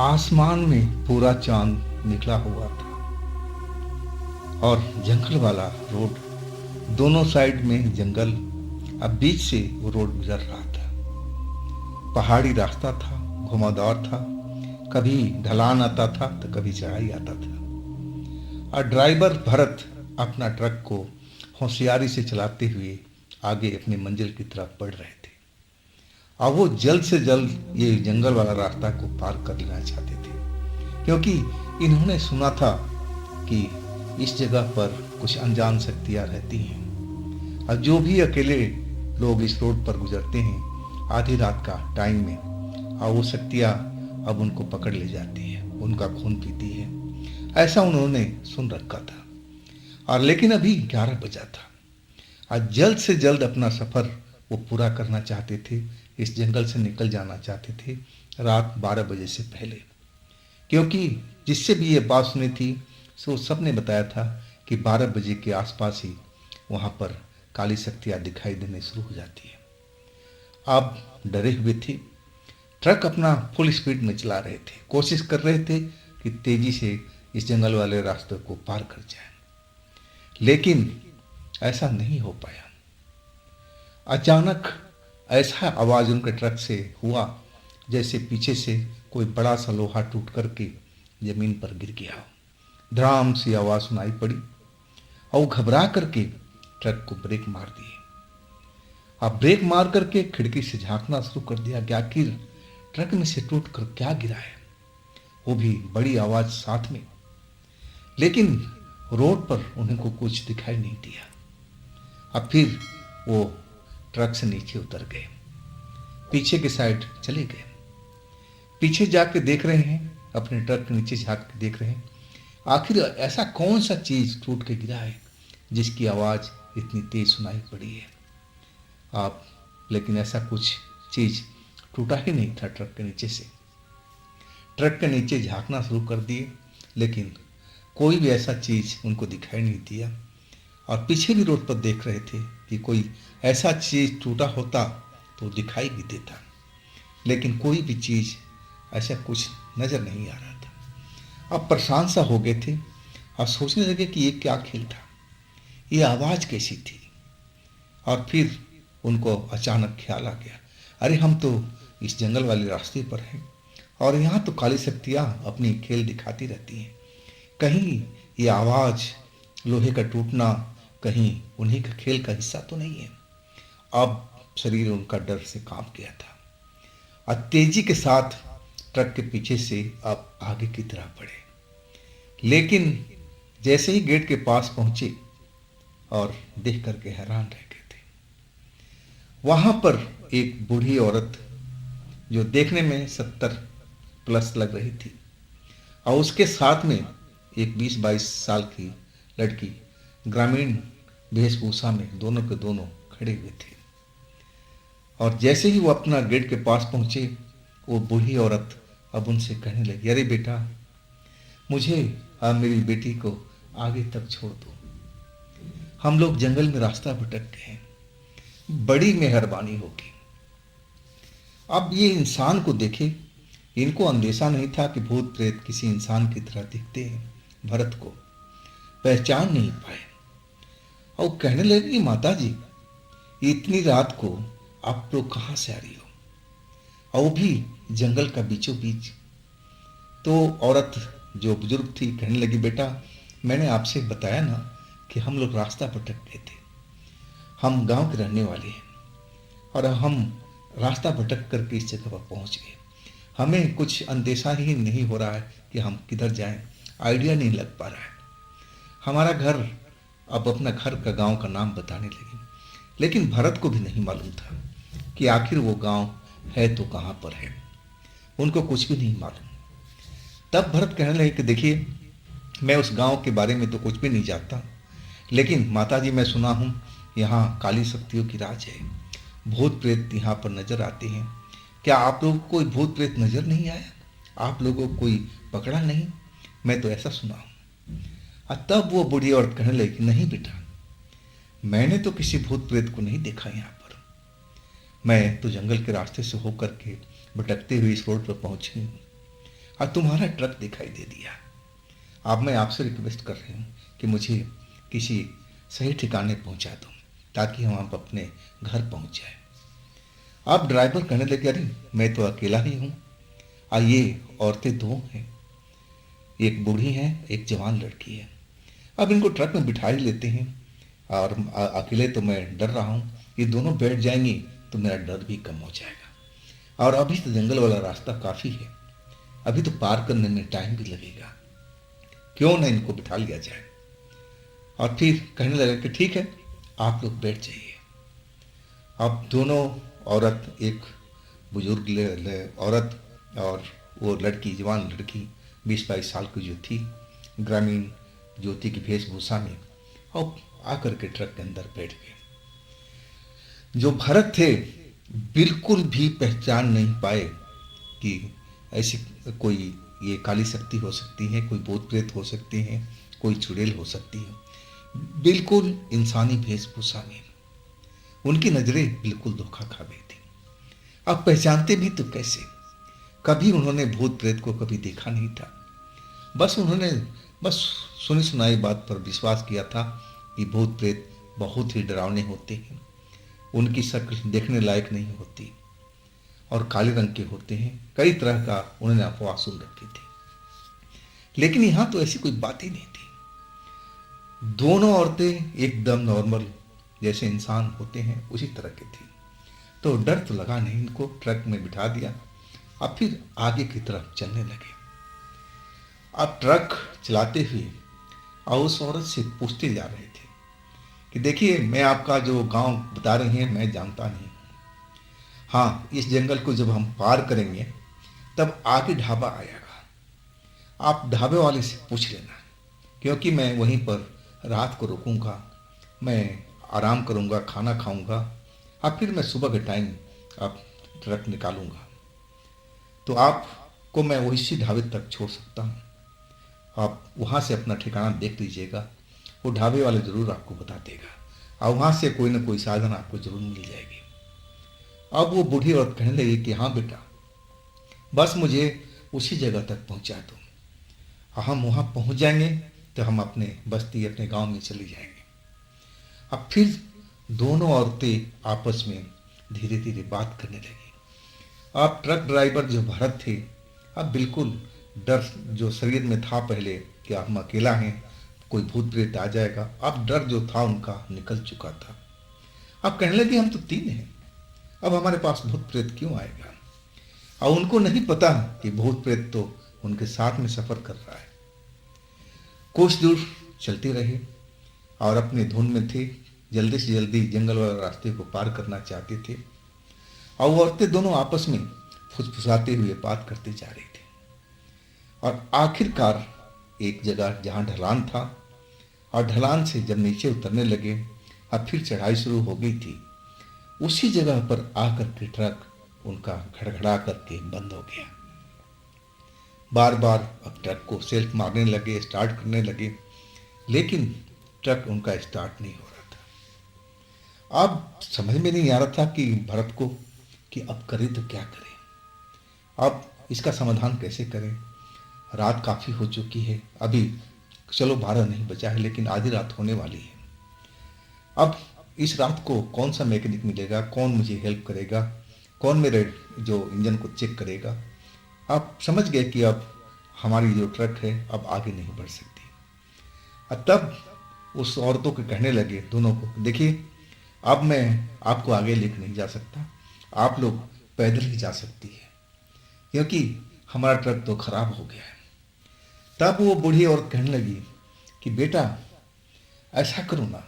आसमान में पूरा चांद निकला हुआ था और जंगल वाला रोड, दोनों साइड में जंगल, अब बीच से वो रोड गुजर रहा था। पहाड़ी रास्ता था, घुमावदार था, कभी ढलान आता था तो कभी चढ़ाई आता था। और ड्राइवर भरत अपना ट्रक को होशियारी से चलाते हुए आगे अपनी मंजिल की तरफ बढ़ रहे थे। अब वो जल्द से जल्द ये जंगल वाला रास्ता को पार कर लेना चाहते थे, क्योंकि इन्होंने सुना था कि इस जगह पर कुछ अनजान शक्तियां रहती हैं और जो भी अकेले लोग इस रोड पर गुजरते हैं आधी रात का टाइम में, और वो शक्तियां अब उनको पकड़ ले जाती हैं, उनका खून पीती है। ऐसा उन्होंने सुन रखा था। और लेकिन अभी 11 बजा था। आज जल्द से जल्द अपना सफर वो पूरा करना चाहते थे, इस जंगल से निकल जाना चाहते थे रात 12 बजे से पहले, क्योंकि जिससे भी ये बात सुनी थी सो सब ने बताया था कि 12 बजे के आसपास ही वहाँ पर काली शक्तियाँ दिखाई देने शुरू हो जाती है। आप डरे हुए थे, ट्रक अपना फुल स्पीड में चला रहे थे, कोशिश कर रहे थे कि तेजी से इस जंगल वाले रास्ते को पार कर जाए, लेकिन ऐसा नहीं हो पाया। अचानक ऐसा आवाज उनके ट्रक से हुआ जैसे पीछे से कोई बड़ा सा लोहा टूट करके जमीन पर गिर गया हो। धड़ाम सी आवाज सुनाई पड़ी और वो घबरा करके ट्रक को ब्रेक मार दिए। अब ब्रेक मार करके खिड़की से झांकना शुरू कर दिया कि आखिर ट्रक में से टूट कर क्या गिरा है, वो भी बड़ी आवाज साथ में। लेकिन रोड पर उन्हें को कुछ दिखाई नहीं दिया। अब फिर वो ट्रक से नीचे उतर गए, पीछे की साइड चले गए। पीछे जाके देख रहे हैं, अपने ट्रक के नीचे झांक के देख रहे हैं आखिर ऐसा कौन सा चीज टूट के गिरा है जिसकी आवाज इतनी तेज सुनाई पड़ी है। आप लेकिन ऐसा कुछ चीज टूटा ही नहीं था ट्रक के नीचे से। ट्रक के नीचे झांकना शुरू कर दिए, लेकिन कोई भी ऐसा चीज उनको दिखाई नहीं दिया। और पीछे भी रोड पर देख रहे थे कि कोई ऐसा चीज टूटा होता तो दिखाई भी देता, लेकिन कोई भी चीज ऐसा कुछ नजर नहीं आ रहा था। अब परेशान सा हो गए थे और सोचने लगे कि ये क्या खेल था, ये आवाज कैसी थी। और फिर उनको अचानक ख्याल आ गया, अरे हम तो इस जंगल वाले रास्ते पर हैं और यहाँ तो काली शक्तियाँ अपनी खेल दिखाती रहती हैं। कहीं ये आवाज, लोहे का टूटना, कहीं उन्हीं का खेल का हिस्सा तो नहीं है। अब शरीर उनका डर से कांप गया था और तेजी के साथ ट्रक के पीछे से अब आगे की तरफ बढ़े। लेकिन जैसे ही गेट के पास पहुंचे और देख करके हैरान रह गए थे, वहां पर एक बूढ़ी औरत जो देखने में 70 प्लस लग रही थी और उसके साथ में एक 20-22 साल की लड़की ग्रामीण वेशभूषा में, दोनों के दोनों खड़े हुए थे। और जैसे ही वो अपना गेट के पास पहुंचे, वो बूढ़ी औरत अब उनसे कहने लगी, अरे बेटा, मुझे और मेरी बेटी को आगे तक छोड़ दो, हम लोग जंगल में रास्ता भटक गए हैं, बड़ी मेहरबानी होगी। अब ये इंसान को देखे, इनको अंदेशा नहीं था कि भूत प्रेत किसी इंसान की तरह दिखते हैं। भरत को पहचान नहीं पाए और कहने लगे कि माता जी, इतनी रात को आप लोग कहाँ से आ रही हो, और वो भी जंगल का बीचों बीच। तो औरत जो बुजुर्ग थी कहने लगी, बेटा, मैंने आपसे बताया ना कि हम लोग रास्ता भटक गए थे, हम गांव के रहने वाले हैं और हम रास्ता भटक करके इस जगह पर पहुंच गए। हमें कुछ अंदेशा ही नहीं हो रहा है कि हम किधर जाएं, आइडिया नहीं लग पा रहा है। हमारा घर, अब अपना घर का गांव का नाम बताने लगे, लेकिन भरत को भी नहीं मालूम था कि आखिर वो गांव है तो कहाँ पर है, उनको कुछ भी नहीं मालूम। तब भरत कहने लगे कि देखिए, मैं उस गांव के बारे में तो कुछ भी नहीं जानता, लेकिन माताजी मैं सुना हूँ यहाँ काली शक्तियों की राज है, भूत प्रेत यहाँ पर नजर आते हैं। क्या आप लोगों को कोई भूत प्रेत नजर नहीं आया? आप लोगों को कोई पकड़ा नहीं? मैं तो ऐसा सुना हूँ। और तब वो बूढ़ी औरत कहने लगी कि नहीं बेटा, मैंने तो किसी भूत प्रेत को नहीं देखा यहाँ पर, मैं तो जंगल के रास्ते से होकर के भटकते हुए इस रोड पर पहुंची हूँ और तुम्हारा ट्रक दिखाई दे दिया। अब मैं आपसे रिक्वेस्ट कर रही हूँ कि मुझे किसी सही ठिकाने पहुँचा दो ताकि हम आप अपने घर पहुँच जाए। अब ड्राइवर कहने लगे, अरे मैं तो अकेला ही हूँ, और ये औरतें दो हैं, एक बूढ़ी है, एक जवान लड़की है। अब इनको ट्रक में बिठा ही लेते हैं, और अकेले तो मैं डर रहा हूँ, ये दोनों बैठ जाएंगी तो मेरा डर भी कम हो जाएगा। और अभी तो जंगल वाला रास्ता काफ़ी है, अभी तो पार करने में टाइम भी लगेगा, क्यों ना इनको बिठा लिया जाए। और फिर कहने लगा कि ठीक है, आप लोग बैठ जाइए। अब दोनों औरत, एक बुजुर्ग औरत और वो लड़की, जवान लड़की 20-22 साल की जो थी, ग्रामीण ज्योति की वेशभूषा में, और आकर के ट्रक के अंदर बैठ गए। जो भरत थे बिल्कुल भी पहचान नहीं पाए कि ऐसी कोई ये काली शक्ति हो सकती है, कोई भूत प्रेत हो सकती है, कोई चुड़ैल हो सकती है। बिल्कुल इंसानी वेशभूषा में उनकी नजरें बिल्कुल धोखा खा गई थी। अब पहचानते भी तो कैसे, कभी उन्होंने भूत प्रेत को कभी देखा नहीं था, बस उन्होंने सुनी सुनाई बात पर विश्वास किया था कि भूत प्रेत बहुत ही डरावने होते हैं, उनकी शक्ल देखने लायक नहीं होती और काले रंग के होते हैं। कई तरह का उन्होंने अफवाह सुन रखी थी, लेकिन यहाँ तो ऐसी कोई बात ही नहीं थी। दोनों औरतें एकदम नॉर्मल जैसे इंसान होते हैं उसी तरह की थी। तो डर तो लगा नहीं, इनको ट्रक में बिठा दिया। अब फिर आगे की तरफ चलने लगे। अब ट्रक चलाते हुए और उस औरत से पूछते जा रहे थे कि देखिए, मैं आपका जो गांव बता रही हैं मैं जानता नहीं, हाँ इस जंगल को जब हम पार करेंगे तब आगे ढाबा आएगा, आप ढाबे वाले से पूछ लेना, क्योंकि मैं वहीं पर रात को रुकूंगा, मैं आराम करूंगा, खाना खाऊंगा, और फिर मैं सुबह के टाइम आप ट्रक निकालूंगा, तो आपको मैं उसी ढाबे तक छोड़ सकता हूँ, आप वहाँ से अपना ठिकाना देख लीजिएगा, वो ढाबे वाले ज़रूर आपको बता देगा और वहाँ से कोई ना कोई साधन आपको ज़रूर मिल जाएगी। अब वो बूढ़ी औरत कहने लगी कि हाँ बेटा, बस मुझे उसी जगह तक पहुँचा दो, हम वहाँ पहुँच जाएंगे तो हम अपने बस्ती, अपने गांव में चले जाएंगे। अब फिर दोनों औरतें आपस में धीरे धीरे बात करने लगी। अब ट्रक ड्राइवर जो भरत थे, अब बिल्कुल डर जो शरीर में था पहले कि हम अकेला हैं, कोई भूत प्रेत आ जाएगा, अब डर जो था उनका निकल चुका था। अब कहने लगे हम तो 3 हैं, अब हमारे पास भूत प्रेत क्यों आएगा। और उनको नहीं पता कि भूत प्रेत तो उनके साथ में सफ़र कर रहा है। कुछ दूर चलते रहे और अपने धुन में थे, जल्दी से जल्दी जंगल वाले रास्ते को पार करना चाहते थे। और वो औरतें दोनों आपस में फुसफुसाते हुए बात करते जा रही थी। और आखिरकार एक जगह जहाँ ढलान था, और ढलान से जब नीचे उतरने लगे और फिर चढ़ाई शुरू हो गई थी, उसी जगह पर आकर के ट्रक उनका घड़घड़ा करके बंद हो गया। बार बार अब ट्रक को सेल्फ मारने लगे, स्टार्ट करने लगे, लेकिन ट्रक उनका स्टार्ट नहीं हो रहा था। अब समझ में नहीं आ रहा था कि भरत को कि अब करें तो क्या करें, अब इसका समाधान कैसे करें। रात काफ़ी हो चुकी है, अभी चलो 12 नहीं बचा है, लेकिन आधी रात होने वाली है। अब इस रात को कौन सा मैकेनिक मिलेगा, कौन मुझे हेल्प करेगा, कौन मेरे जो इंजन को चेक करेगा। आप समझ गए कि अब हमारी जो ट्रक है अब आगे नहीं बढ़ सकती। और तब उस औरतों के कहने लगे दोनों को, देखिए अब मैं आपको आगे लेकर नहीं जा सकता, आप लोग पैदल ही जा सकती है, क्योंकि हमारा ट्रक तो खराब हो गया है। तब वो बूढ़ी औरत कहने लगी कि बेटा ऐसा करो ना,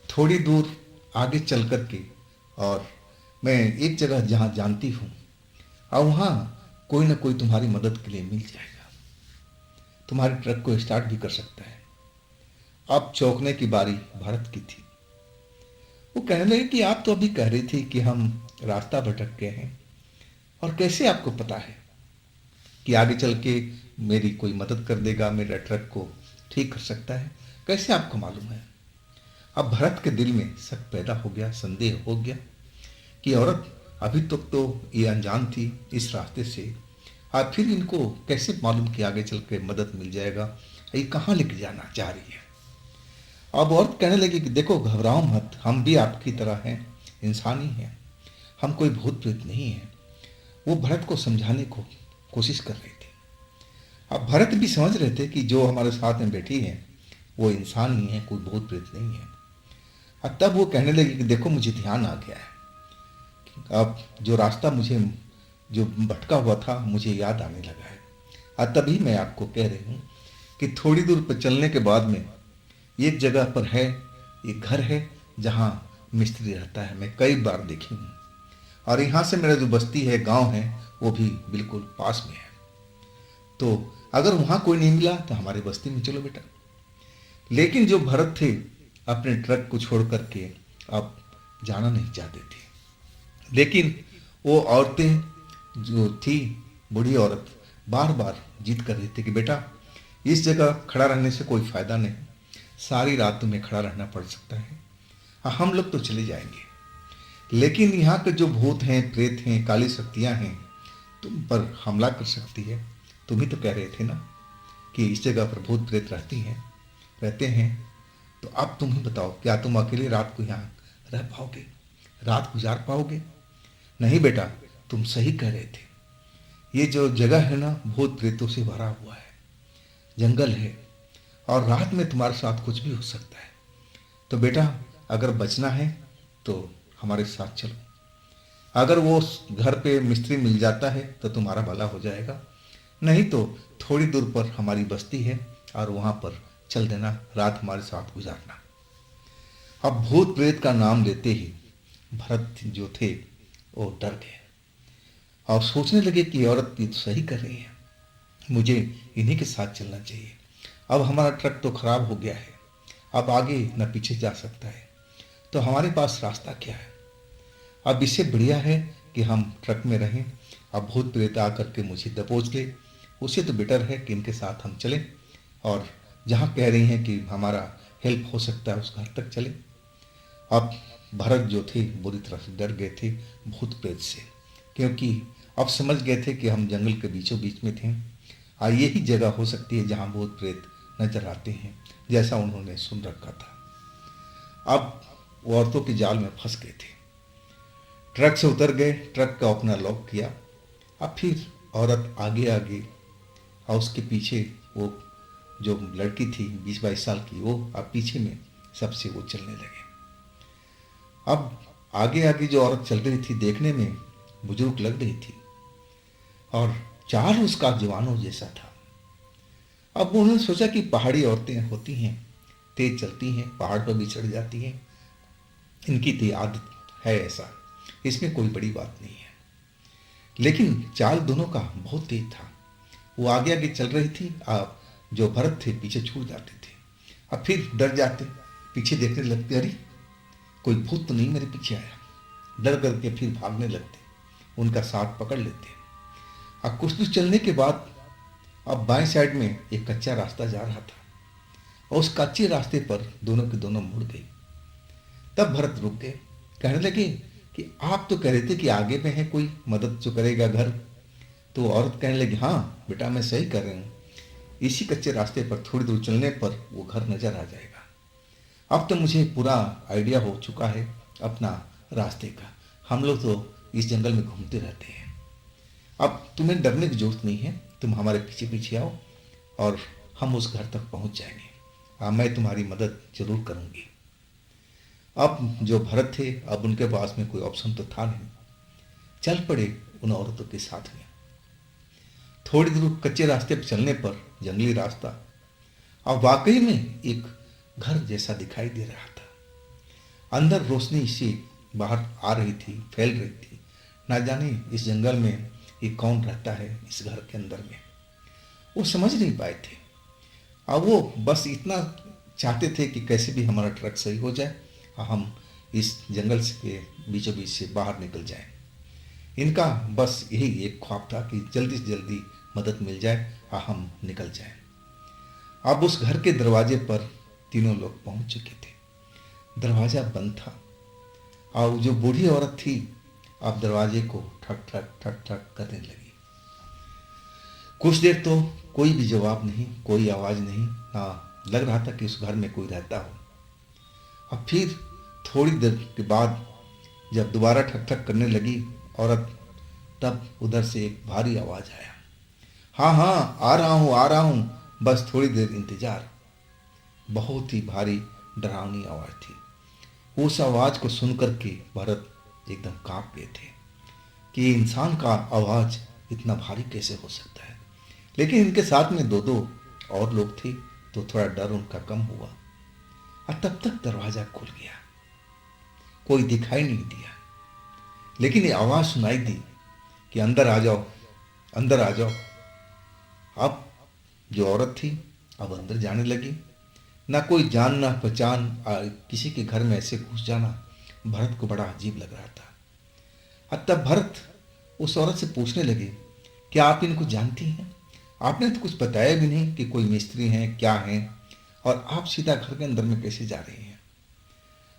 थोड़ी दूर आगे चल कर के, और मैं एक जगह जहाँ जानती हूँ, और वहाँ कोई ना कोई तुम्हारी मदद के लिए मिल जाएगा, तुम्हारे ट्रक को स्टार्ट भी कर सकता है। अब चौंकने की बारी भरत की थी। वो कहने लगे कि आप तो अभी कह रही थी कि हम रास्ता भटक गए हैं, और कैसे आपको पता है कि आगे चल के मेरी कोई मदद कर देगा, मेरा ट्रक को ठीक कर सकता है, कैसे आपको मालूम है। अब भरत के दिल में शक पैदा हो गया, संदेह हो गया कि औरत अभी तक तो ये अनजान थी इस रास्ते से, फिर इनको कैसे मालूम कि आगे चल के मदद मिल जाएगा, ये कहाँ लेके जाना चाह रही है। अब औरत कहने लगी कि देखो घबराओ मत, हम भी आपकी तरह हैं, इंसान ही हैं, हम कोई भूत प्रेत नहीं है। वो भरत को समझाने को कोशिश कर रही थी। अब भरत भी समझ रहे थे कि जो हमारे साथ में बैठी है वो इंसान ही है, कोई भूत प्रेत नहीं है। और तब वो कहने लगी कि देखो मुझे ध्यान आ गया है, अब जो रास्ता मुझे जो भटका हुआ था मुझे याद आने लगा है। और तभी मैं आपको कह रही हूँ कि थोड़ी दूर पर चलने के बाद में एक जगह पर है, एक घर है जहाँ मिस्त्री रहता है, मैं कई बार देखी हूँ। और यहाँ से मेरा जो बस्ती है, गांव है, वो भी बिल्कुल पास में है। तो अगर वहाँ कोई नहीं मिला तो हमारे बस्ती में चलो बेटा। लेकिन जो भरत थे अपने ट्रक को छोड़ करके अब जाना नहीं चाहते थे। लेकिन वो औरतें जो थी, बूढ़ी औरत बार बार जिद कर रही थी कि बेटा इस जगह खड़ा रहने से कोई फायदा नहीं, सारी रात तुम्हें खड़ा रहना पड़ सकता है, हाँ हम लोग तो चले जाएंगे, लेकिन यहाँ के जो भूत हैं, प्रेत हैं, काली शक्तियाँ हैं, तुम पर हमला कर सकती है। तुम ही तो कह रहे थे ना कि इस जगह पर भूत प्रेत रहते हैं। तो अब तुम ही बताओ, क्या तुम अकेले रात को यहाँ रह पाओगे, रात गुजार पाओगे? नहीं बेटा, तुम सही कह रहे थे, ये जो जगह है ना भूत प्रेतों से भरा हुआ है, जंगल है, और रात में तुम्हारे साथ कुछ भी हो सकता है। तो बेटा अगर बचना है तो हमारे साथ चलो, अगर वो घर पे मिस्त्री मिल जाता है तो तुम्हारा भला हो जाएगा, नहीं तो थोड़ी दूर पर हमारी बस्ती है और वहाँ पर चल देना, रात हमारे साथ गुजारना। अब भूत प्रेत का नाम लेते ही भरत जो थे वो डर गए और सोचने लगे कि औरत ये तो सही कर रही है, मुझे इन्हीं के साथ चलना चाहिए। अब हमारा ट्रक तो खराब हो गया है, अब आगे न पीछे जा सकता है, तो हमारे पास रास्ता क्या है? अब इससे बढ़िया है कि हम ट्रक में रहें, अब भूत प्रेत आकर के मुझे दबोच ले, उससे तो बेटर है कि इनके साथ हम चलें और जहाँ कह रही हैं कि हमारा हेल्प हो सकता है उस घर तक चलें। अब भरत जो थे बुरी तरह से डर गए थे भूत प्रेत से, क्योंकि अब समझ गए थे कि हम जंगल के बीचों बीच में थे, और यही जगह हो सकती है जहाँ भूत प्रेत नजर आते हैं, जैसा उन्होंने सुन रखा था। अब वो औरतों के जाल में फंस गए थे, ट्रक से उतर गए, ट्रक का अपना लॉक किया। अब फिर औरत आगे आगे और उसके पीछे वो जो लड़की थी 20-22 साल की, वो अब पीछे में सबसे वो चलने लगे। अब आगे आगे जो औरत चल रही थी देखने में बुजुर्ग लग रही थी और चाल उसका जवानों जैसा था। अब उन्होंने सोचा कि पहाड़ी औरतें होती हैं, तेज चलती हैं, पहाड़ पर भी चढ़ जाती हैं, इनकी तो आदत है ऐसा, इसमें कोई बड़ी बात नहीं है। लेकिन चाल दोनों का बहुत तेज था, वो आगे आगे चल रही थी, अब जो भरत थे पीछे छूट जाते थे। अब फिर डर जाते, पीछे देखने लगते, अरे कोई भूत तो नहीं मेरे पीछे आया, डर करके फिर भागने लगते, उनका साथ पकड़ लेते। अब कुछ दूर चलने के बाद अब बाएं साइड में एक कच्चा रास्ता जा रहा था और उस कच्चे रास्ते पर दोनों के दोनों मुड़ गए। तब भरत रुक गए, कहने लगे कि आप तो कह रहे थे कि आगे में है कोई मदद जो करेगा घर। तो औरत कहने लगी, हाँ बेटा मैं सही कर रही हूँ, इसी कच्चे रास्ते पर थोड़ी दूर चलने पर वो घर नजर आ जाएगा। अब तो मुझे पूरा आइडिया हो चुका है अपना रास्ते का, हम लोग तो इस जंगल में घूमते रहते हैं, अब तुम्हें डरने की जरूरत नहीं है, तुम हमारे पीछे पीछे आओ और हम उस घर तक पहुंच जाएंगे, हाँ मैं तुम्हारी मदद जरूर करूंगी। अब जो भरत थे अब उनके पास में कोई ऑप्शन तो था नहीं, चल पड़े उन औरतों के साथ में। थोड़ी दूर कच्चे रास्ते पर चलने पर जंगली रास्ता, अब वाकई में एक घर जैसा दिखाई दे रहा था। अंदर रोशनी से बाहर आ रही थी, फैल रही थी, ना जाने इस जंगल में ये कौन रहता है इस घर के अंदर में, वो समझ नहीं पाए थे। अब वो बस इतना चाहते थे कि कैसे भी हमारा ट्रक सही हो जाए और हम इस जंगल के बीचों बीच से बाहर निकल जाएं। इनका बस यही एक ख्वाब था कि जल्दी से जल्दी मदद मिल जाए और हम निकल जाएं। अब उस घर के दरवाजे पर तीनों लोग पहुंच चुके थे, दरवाजा बंद था और जो बूढ़ी औरत थी अब दरवाजे को ठक ठक ठक ठक करने लगी। कुछ देर तो कोई भी जवाब नहीं, कोई आवाज़ नहीं, ना लग रहा था कि उस घर में कोई रहता हो। अब फिर थोड़ी देर के बाद जब दोबारा ठक ठक करने लगी औरत, तब उधर से एक भारी आवाज़ आया, हाँ हाँ, आ रहा हूँ आ रहा हूँ, बस थोड़ी देर इंतजार। बहुत ही भारी डरावनी आवाज़ थी। उस आवाज़ को सुनकर के भरत एकदम कांप गए थे कि इंसान का आवाज़ इतना भारी कैसे हो सकता है। लेकिन इनके साथ में दो दो और लोग थे, तो थोड़ा डर उनका कम हुआ। और तब तक दरवाज़ा खुल गया, कोई दिखाई नहीं दिया, लेकिन ये आवाज़ सुनाई दी कि अंदर आ जाओ, अंदर आ जाओ। अब जो औरत थी अब अंदर जाने लगी। ना कोई जान ना पहचान, किसी के घर में ऐसे घुस जाना भरत को बड़ा अजीब लग रहा था। और तब भरत उस औरत से पूछने लगे, क्या आप इनको जानती हैं? आपने तो कुछ बताया भी नहीं कि कोई मिस्त्री हैं क्या हैं, और आप सीधा घर के अंदर में कैसे जा रही हैं?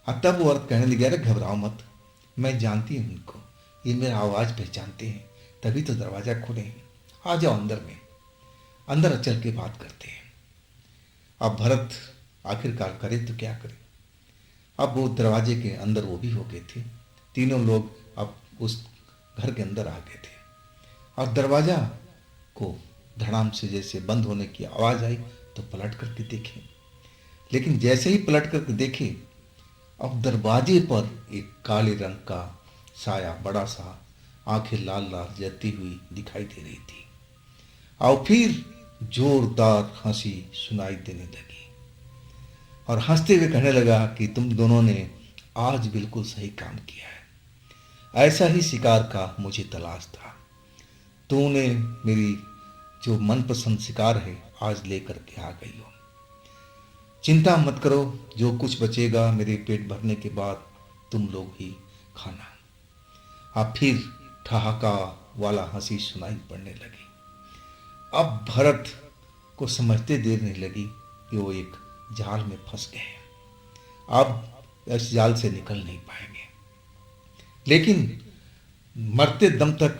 और तब वो औरत कहने लगी, अरे घबराओ मत, मैं जानती हूँ इनको, ये मेरा आवाज़ पहचानते हैं, तभी तो दरवाज़ा खोले हैं। आ जाओ अंदर में, अंदर चल के बात करते हैं। अब भरत आखिरकार करे तो क्या करे। अब वो दरवाजे के अंदर वो भी हो गए थे। तीनों लोग अब उस घर के अंदर आ गए थे और दरवाज़ा को धड़ाम से जैसे बंद होने की आवाज़ आई तो पलट करके देखे। लेकिन जैसे ही पलट करके देखे, अब दरवाजे पर एक काले रंग का साया, बड़ा सा, आंखें लाल लाल जलती हुई दिखाई दे रही थी। और फिर जोरदार हंसी सुनाई देने लगी और हंसते हुए कहने लगा कि तुम दोनों ने आज बिल्कुल सही काम किया है। ऐसा ही शिकार का मुझे तलाश था। तूने मेरी जो मनपसंद शिकार है आज लेकर के आ गई हो। चिंता मत करो, जो कुछ बचेगा मेरे पेट भरने के बाद तुम लोग ही खाना। अब फिर ठहाका वाला हंसी सुनाई पड़ने लगी। अब भरत को समझते देर नहीं लगी कि वो एक जाल में फंस गए हैं। अब इस जाल से निकल नहीं पाएंगे। लेकिन मरते दम तक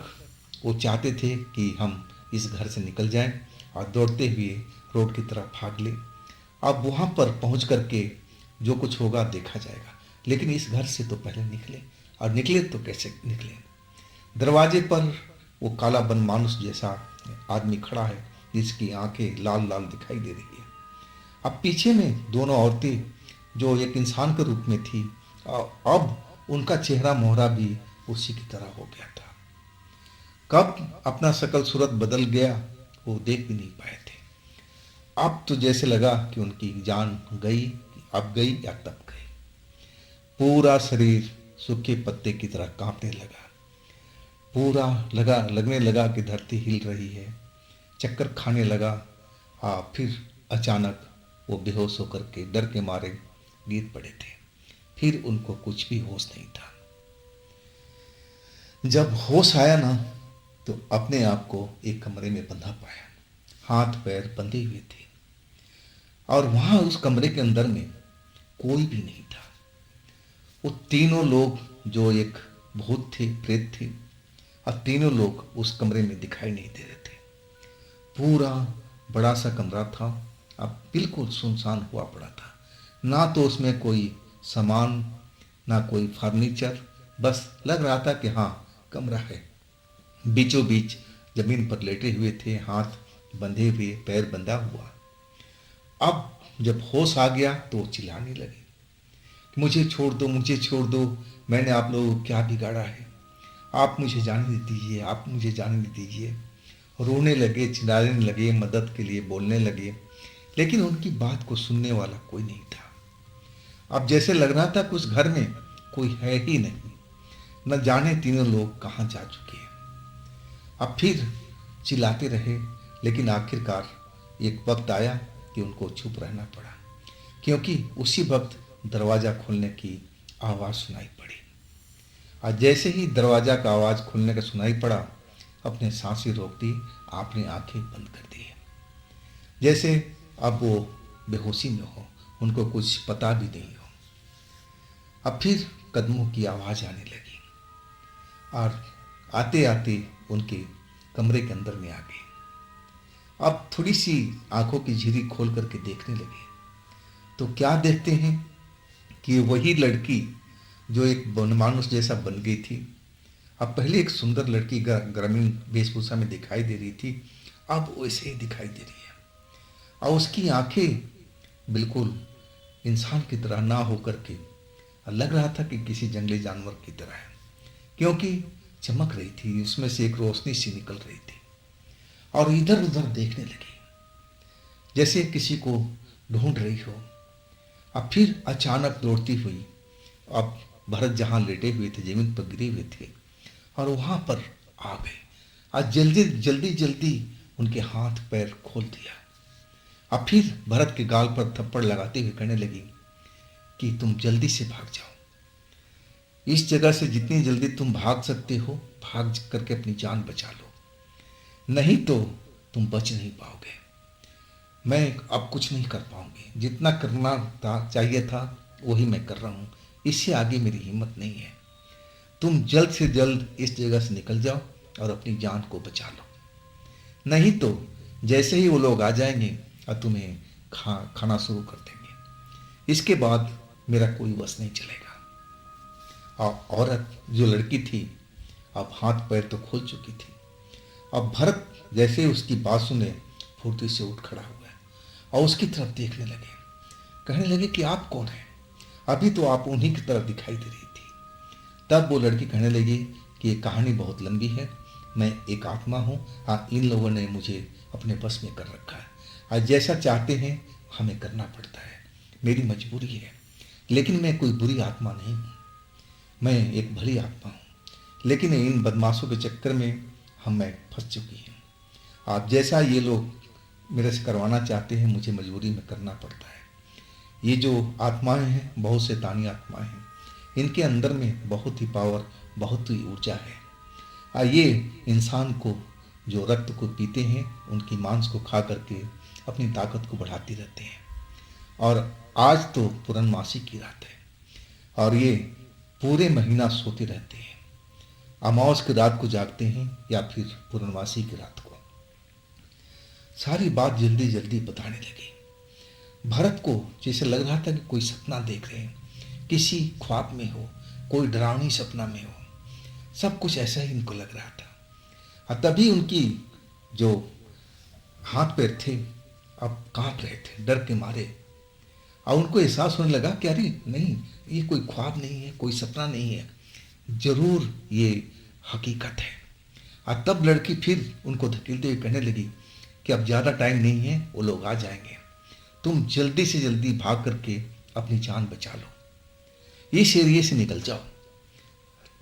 वो चाहते थे कि हम इस घर से निकल जाएं और दौड़ते हुए रोड की तरफ भाग लें। अब वहाँ पर पहुँच करके जो कुछ होगा देखा जाएगा, लेकिन इस घर से तो पहले निकले। और निकले तो कैसे निकले? दरवाजे पर वो काला बन मानुस जैसा आदमी खड़ा है जिसकी आंखें लाल लाल दिखाई दे रही है। अब पीछे में दोनों औरतें जो एक इंसान के रूप में थी, अब उनका चेहरा मोहरा भी उसी की तरह हो गया था। कब अपना शकल सूरत बदल गया वो देख भी नहीं पाए थे। अब तो जैसे लगा कि उनकी जान गई, अब गई या तब गई। पूरा शरीर सूखे पत्ते की तरह कांपने लगा। पूरा लगने लगा कि धरती हिल रही है। चक्कर खाने लगा। फिर अचानक वो बेहोश होकर के डर के मारे गिर पड़े थे। फिर उनको कुछ भी होश नहीं था। जब होश आया ना, तो अपने आप को एक कमरे में बंधा पाया। हाथ पैर बंधे हुए थे और वहां उस कमरे के अंदर में कोई भी नहीं था। वो तीनों लोग जो एक भूत थे, प्रेत थे, और तीनों लोग उस कमरे में दिखाई नहीं दे रहे थे। पूरा बड़ा सा कमरा था, अब बिल्कुल सुनसान हुआ पड़ा था। ना तो उसमें कोई सामान, ना कोई फर्नीचर, बस लग रहा था कि हाँ कमरा है। बीचों बीच जमीन पर लेटे हुए थे, हाथ बंधे हुए, पैर बंधा हुआ। अब जब होश आ गया तो वो चिल्लाने लगे, मुझे छोड़ दो, मुझे छोड़ दो, मैंने आप लोगों को क्या बिगाड़ा है, आप मुझे जाने दीजिए, आप मुझे जाने दीजिए। रोने लगे, चिल्लाने लगे, मदद के लिए बोलने लगे, लेकिन उनकी बात को सुनने वाला कोई नहीं था। अब जैसे लग रहा था कि उस घर में कोई है ही नहीं। न जाने तीनों लोग कहाँ जा चुके हैं। अब फिर चिल्लाते रहे, लेकिन आखिरकार एक वक्त आया कि उनको चुप रहना पड़ा, क्योंकि उसी वक्त दरवाज़ा खुलने की आवाज़ सुनाई पड़ी। और जैसे ही दरवाज़ा का आवाज़ खुलने का सुनाई पड़ा, अपने सांसें रोक दी, आपने आंखें बंद कर दी, जैसे अब वो बेहोशी में हो, उनको कुछ पता भी नहीं हो। अब फिर कदमों की आवाज़ आने लगी और आते आते उनके कमरे के अंदर में आ गए। अब थोड़ी सी आंखों की झिरी खोल करके देखने लगे तो क्या देखते हैं कि वही लड़की जो एक मानुष जैसा बन गई थी, अब पहले एक सुंदर लड़की ग्रामीण वेशभूषा में दिखाई दे रही थी, अब वैसे ही दिखाई दे रही है। और उसकी आंखें बिल्कुल इंसान की तरह ना होकर के लग रहा था कि किसी जंगली जानवर की तरह है, क्योंकि चमक रही थी, उसमें से एक रोशनी सी निकल रही थी। और इधर उधर देखने लगी जैसे किसी को ढूंढ रही हो। अब फिर अचानक दौड़ती हुई, अब भरत जहाँ लेटे हुए थे जमीन पर गिरे हुए थे और वहाँ पर आ गए। आज जल्दी जल्दी जल्दी उनके हाथ पैर खोल दिया। अब फिर भरत के गाल पर थप्पड़ लगाते हुए कहने लगी कि तुम जल्दी से भाग जाओ, इस जगह से जितनी जल्दी तुम भाग सकते हो भाग करके अपनी जान बचा लो, नहीं तो तुम बच नहीं पाओगे। मैं अब कुछ नहीं कर पाऊंगी, जितना करना था चाहिए था वही मैं कर रहा हूँ, इससे आगे मेरी हिम्मत नहीं है। तुम जल्द से जल्द इस जगह से निकल जाओ और अपनी जान को बचा लो, नहीं तो जैसे ही वो लोग आ जाएंगे और तुम्हें खाना शुरू कर देंगे, इसके बाद मेरा कोई बस नहीं चलेगा। और औरत जो लड़की थी अब हाथ पैर तो खोल चुकी थी। अब भरत जैसे उसकी बात सुने फुर्ती से उठ खड़ा हुआ और उसकी तरफ देखने लगे, कहने लगे कि आप कौन हैं, अभी तो आप उन्हीं की तरफ दिखाई दे रही थी। तब वो लड़की कहने लगी कि ये कहानी बहुत लंबी है, मैं एक आत्मा हूँ, इन लोगों ने मुझे अपने बस में कर रखा है और जैसा चाहते हैं हमें करना पड़ता है, मेरी मजबूरी है, लेकिन मैं कोई बुरी आत्मा नहीं हूँ, मैं एक भली आत्मा हूँ, लेकिन इन बदमाशों के चक्कर में मैं फंस चुकी हूँ। आप जैसा ये लोग मेरे से करवाना चाहते हैं मुझे मजबूरी में करना पड़ता है। ये जो आत्माएं हैं बहुत शैतानी आत्माएं हैं, इनके अंदर में बहुत ही पावर, बहुत ही ऊर्जा है। ये इंसान को जो रक्त को पीते हैं उनकी मांस को खा करके अपनी ताकत को बढ़ाती रहते हैं। और आज तो पूर्णमासी की रात है और ये पूरे महीना सोते रहते हैं, अमावस की रात को जागते हैं या फिर पूर्णमासी की रात को। सारी बात जल्दी जल्दी बताने लगी। भरत को जैसे लग रहा था कि कोई सपना देख रहे हैं, किसी ख्वाब में हो, कोई डरावनी सपना में हो, सब कुछ ऐसा ही इनको लग रहा था। और तभी उनकी जो हाथ पैर थे अब कांप रहे थे डर के मारे, और उनको एहसास होने लगा कि अरे नहीं, ये कोई ख्वाब नहीं है, कोई सपना नहीं है, जरूर ये हकीकत है। और तब लड़की फिर उनको धकेलते हुए कहने लगी कि अब ज़्यादा टाइम नहीं है, वो लोग आ जाएंगे, तुम जल्दी से जल्दी भाग करके अपनी जान बचा लो, इस एरिए से निकल जाओ,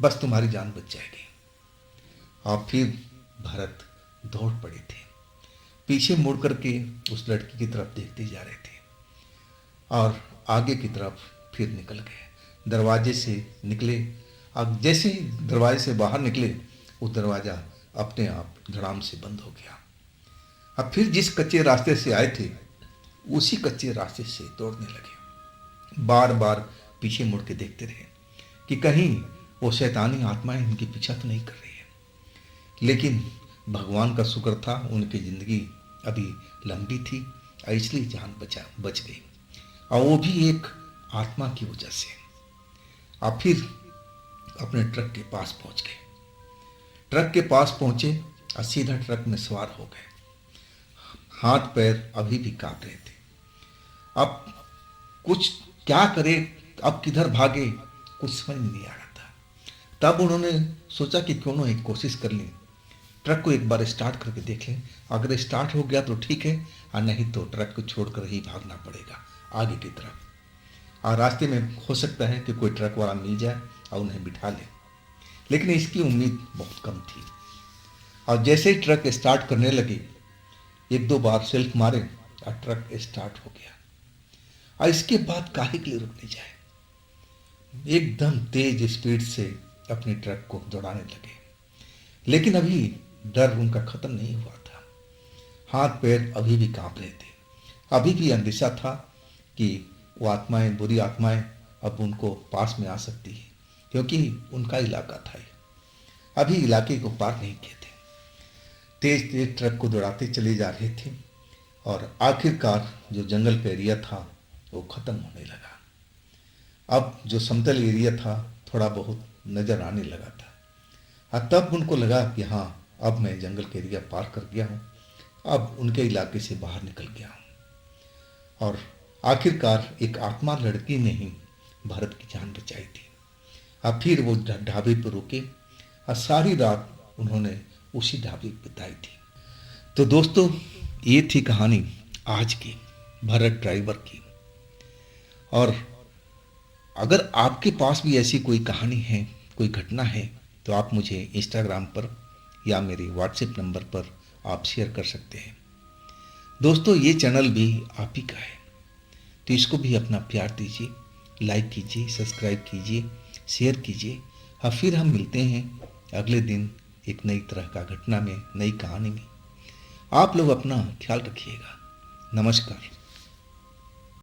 बस तुम्हारी जान बच जाएगी। और फिर भरत दौड़ पड़े थे, पीछे मुड़ करके उस लड़की की तरफ देखते जा रहे थे और आगे की तरफ फिर निकल गए। दरवाजे से निकले, अब जैसे ही दरवाजे से बाहर निकले वो दरवाज़ा अपने आप धड़ाम से बंद हो गया। अब फिर जिस कच्चे रास्ते से आए थे उसी कच्चे रास्ते से दौड़ने लगे, बार बार पीछे मुड़ के देखते रहे कि कहीं वो शैतानी आत्माएं उनकी पीछा तो नहीं कर रही है। लेकिन भगवान का शुक्र था उनकी ज़िंदगी अभी लंबी थी और इसलिए जान बच गई, और वो भी एक आत्मा की वजह से। आप फिर अपने ट्रक के पास पहुंच गए, ट्रक के पास पहुंचे और सीधा ट्रक में सवार हो गए। हाथ पैर अभी भी कांप रहे थे, अब कुछ क्या करे, अब किधर भागे, कुछ समझ में नहीं आ रहा था। तब उन्होंने सोचा कि क्यों ना एक कोशिश कर लें, ट्रक को एक बार स्टार्ट करके देख लें, अगर स्टार्ट हो गया तो ठीक है, और नहीं तो ट्रक को छोड़कर ही भागना पड़ेगा आगे की तरफ। और रास्ते में हो सकता है कि कोई ट्रक वाला मिल जाए और उन्हें बिठा ले, लेकिन इसकी उम्मीद बहुत कम थी। और जैसे ही ट्रक स्टार्ट करने लगे, एक दो बार सेल्फ मारे और ट्रक स्टार्ट हो गया। और इसके बाद काहे के लिए रुकने जाए, एकदम तेज स्पीड से अपने ट्रक को दौड़ाने लगे। लेकिन अभी डर उनका खत्म नहीं हुआ था, हाथ पैर अभी भी कांप रहे थे, अभी भी अंदेशा था कि वो आत्माएं, बुरी आत्माएं अब उनको पास में आ सकती है, क्योंकि उनका इलाका था, अभी इलाके को पार नहीं किए थे। तेज तेज ट्रक को दौड़ाते चले जा रहे थे और आखिरकार जो जंगल का एरिया था वो ख़त्म होने लगा। अब जो समतल एरिया था थोड़ा बहुत नज़र आने लगा था। तब उनको लगा कि हाँ, अब मैं जंगल का एरिया पार कर गया हूँ, अब उनके इलाके से बाहर निकल गया हूँ। और आखिरकार एक आत्मा लड़की ने ही भारत की जान बचाई थी। अब फिर वो ढाबे पर रुके और सारी रात उन्होंने उसी ढाबे पर बिताई थी। तो दोस्तों, ये थी कहानी आज की भरत ड्राइवर की। और अगर आपके पास भी ऐसी कोई कहानी है, कोई घटना है, तो आप मुझे इंस्टाग्राम पर या मेरे व्हाट्सएप नंबर पर आप शेयर कर सकते हैं। दोस्तों, ये चैनल भी आप ही का है, तो इसको भी अपना प्यार दीजिए, लाइक कीजिए, सब्सक्राइब कीजिए, शेयर कीजिए। और फिर हम मिलते हैं अगले दिन एक नई तरह का घटना में, नई कहानी में। आप लोग अपना ख्याल रखिएगा। नमस्कार।